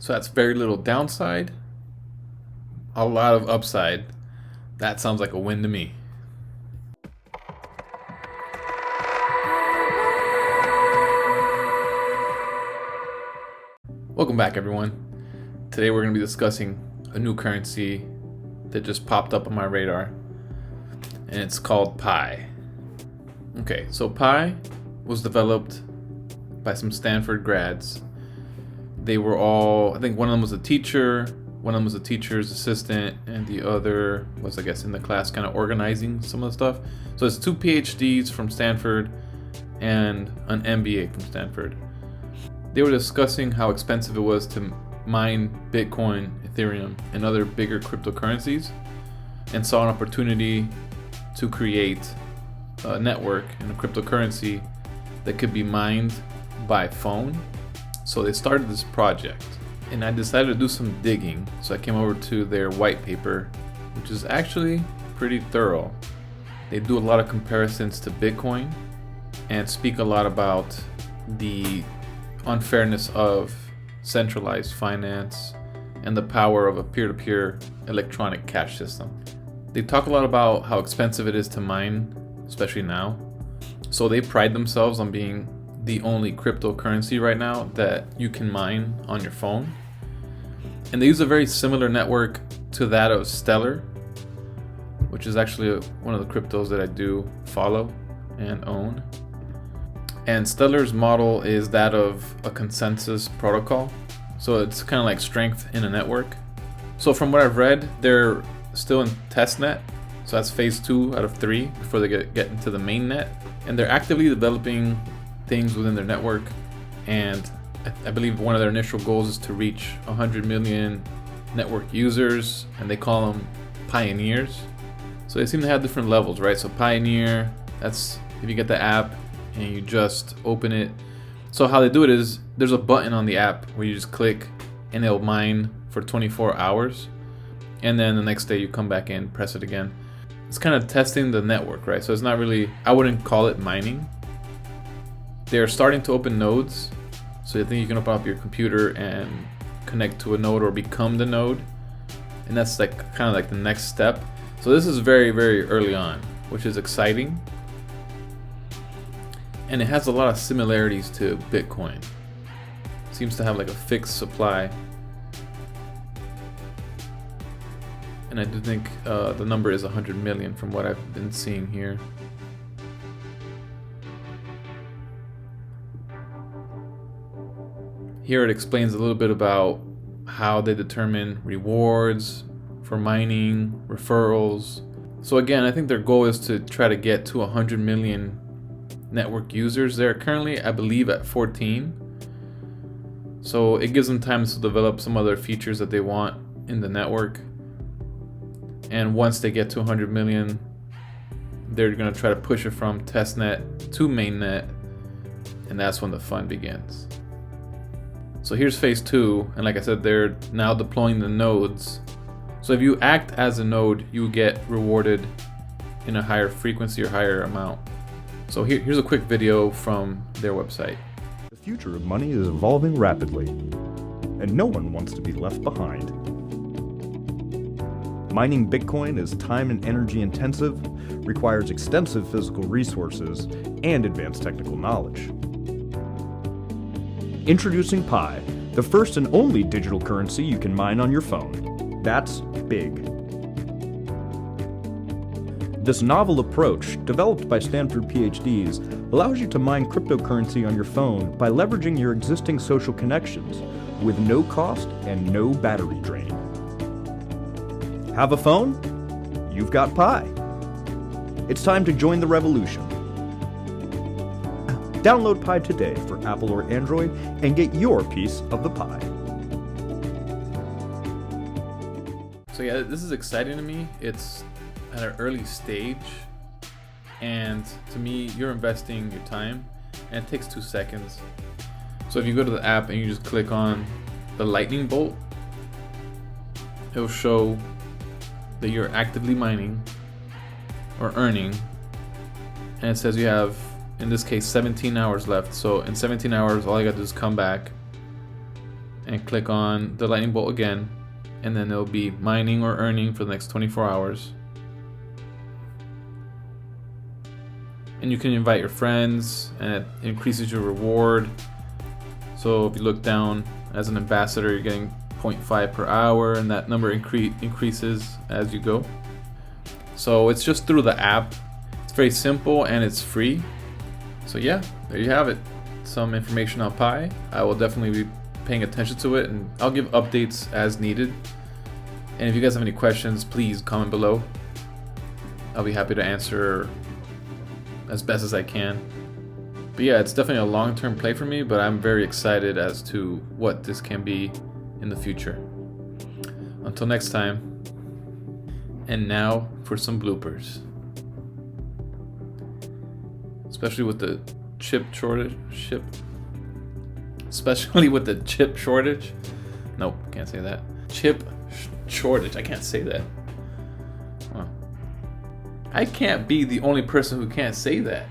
So that's very little downside, a lot of upside. That sounds like a win to me. Welcome back, everyone. Today we're going to be discussing a new currency that just popped up on my radar, and it's called Pi. Okay, so Pi was developed by some Stanford grads. They were all, I think one of them was a teacher, one of them was a teacher's assistant, and the other was, I guess, in the class kind of organizing some of the stuff. So it's 2 PhDs from Stanford and an MBA from Stanford. They were discussing how expensive it was to mine Bitcoin, Ethereum, and other bigger cryptocurrencies, and saw an opportunity to create a network and a cryptocurrency that could be mined by phone. So they started this project, and I decided to do some digging. So I came over to their white paper, which is actually pretty thorough. They do a lot of comparisons to Bitcoin and speak a lot about the unfairness of centralized finance and the power of a peer-to-peer electronic cash system. They talk a lot about how expensive it is to mine, especially now. So they pride themselves on being the only cryptocurrency right now that you can mine on your phone. And they use a very similar network to that of Stellar, which is actually one of the cryptos that I do follow and own. And Stellar's model is that of a consensus protocol. So it's kind of like strength in a network. So from what I've read, they're still in testnet. So that's phase 2 out of 3 before they get into the main net. And they're actively developing things within their network. And I believe one of their initial goals is to reach 100 million network users, and they call them pioneers. So they seem to have different levels, right? So Pioneer, that's if you get the app and you just open it. So how they do it is there's a button on the app where you just click and it'll mine for 24 hours. And then the next day you come back in, press it again. It's kind of testing the network, right? So it's not really, I wouldn't call it mining. They're starting to open nodes. So I think you can open up your computer and connect to a node or become the node. And that's like kind of like the next step. So this is very, very early on, which is exciting. And it has a lot of similarities to Bitcoin. It seems to have like a fixed supply. And I do think the number is 100 million from what I've been seeing here. Here it explains a little bit about how they determine rewards for mining, referrals. So again, I think their goal is to try to get to 100 million network users. They're currently, I believe, at 14. So it gives them time to develop some other features that they want in the network. And once they get to 100 million, they're going to try to push it from testnet to mainnet, and that's when the fun begins. So here's phase 2, and like I said, they're now deploying the nodes. So if you act as a node, you get rewarded in a higher frequency or higher amount. So here's a quick video from their website. The future of money is evolving rapidly, and no one wants to be left behind. Mining Bitcoin is time and energy intensive, requires extensive physical resources, and advanced technical knowledge. Introducing Pi, the first and only digital currency you can mine on your phone. That's big. This novel approach, developed by Stanford PhDs, allows you to mine cryptocurrency on your phone by leveraging your existing social connections with no cost and no battery drain. Have a phone? You've got Pi. It's time to join the revolution. Download Pi today for Apple or Android and get your piece of the pie. So yeah, this is exciting to me. It's at an early stage, and to me, you're investing your time, and it takes 2 seconds. So if you go to the app and you just click on the lightning bolt, it'll show that you're actively mining or earning, and it says you have, in this case, 17 hours left. So in 17 hours, all you gotta do is come back and click on the lightning bolt again, and then it'll be mining or earning for the next 24 hours. And you can invite your friends, and it increases your reward. So if you look down, as an ambassador, you're getting 0.5 per hour, and that number increases as you go. So it's just through the app. It's very simple and it's free. So yeah, there you have it. Some information on Pi. I will definitely be paying attention to it, and I'll give updates as needed. And if you guys have any questions, please comment below. I'll be happy to answer as best as I can. But yeah, it's definitely a long-term play for me, but I'm very excited as to what this can be in the future. Until next time. And now for some bloopers. Especially with the chip shortage. Nope, can't say that. Chip shortage. I can't say that. Huh. I can't be the only person who can't say that.